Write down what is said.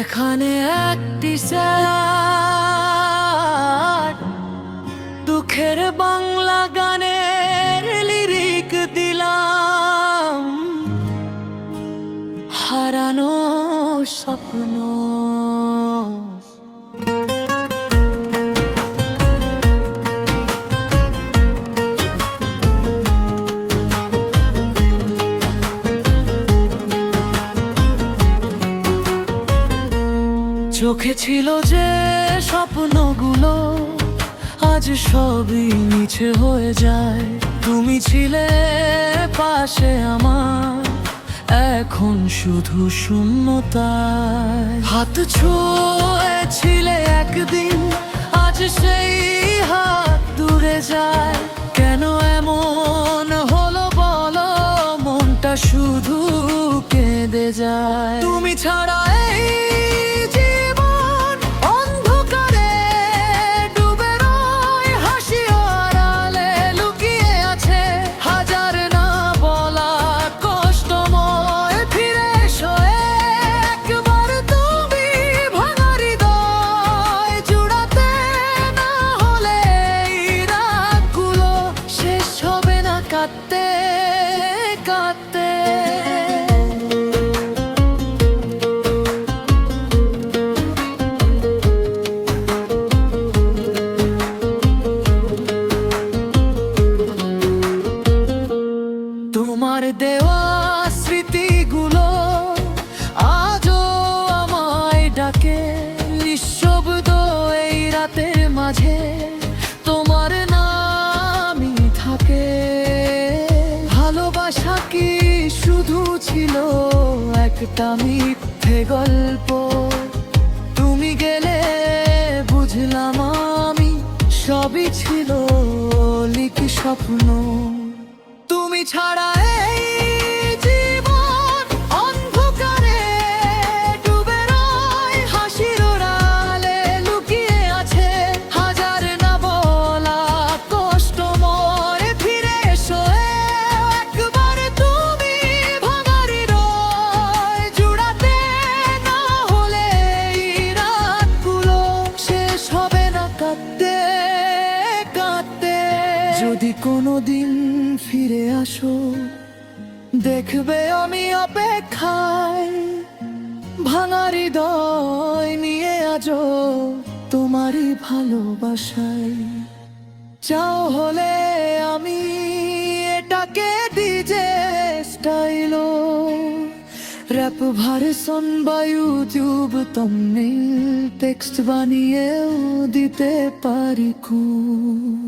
এখানে একটি স্যাড দুঃখের বাংলা গানের লিরিক দিলাম, হারানো স্বপ্ন। চোখে ছিল যে স্বপ্নগুলো আজ সবই মিছে হয়ে যায়। তুমি ছিলে পাশে আমার, এখন শুধু শূন্যতায়। হাত ছুঁয়েছিলে একদিন, আজ সেই হাত দূরে যায়। কেন এমন হলো বলো, মনটা শুধু কেঁদে যায়। তুমি ছাড়া এই কাঁদতে কাঁদতে তোমার দেওয়া স্মৃতিগুলো আজও আমায় ডাকে নিঃশব্দ এই রাতের মাঝে। তোমার নামই থাকে। ভালোবাসা কি শুধু ছিল একটা মিথ্যে গল্প? তুমি গেলে বুঝলাম আমি সবই ছিল লিখি স্বপ্ন। তুমি ছাড়া এই জীবন অন্ধকারে ডুবে রয়, হাসির আড়ালে লুকিয়ে আছে হাজার না বলা কষ্ট। মরে ফিরে এসো একবার তুমি, ভাঙা হৃদয় জুড়াতে, না হলে এই রাতগুলো শেষ হবে না কাঁদতে কাঁদতে। যদি কোনোদিন ফিরে আসো, দেখবে আমি অপেক্ষায়, ভাঙা হৃদয় নিয়ে আজও তোমারই ভালোবাসায়। চাও হলে আমি এটাকে ডিজে স্টাইলো, র‍্যাপ ভার্সন বা ইউটিউব thumbnail টেক্সট বানিয়েও দিতে পারি খুব।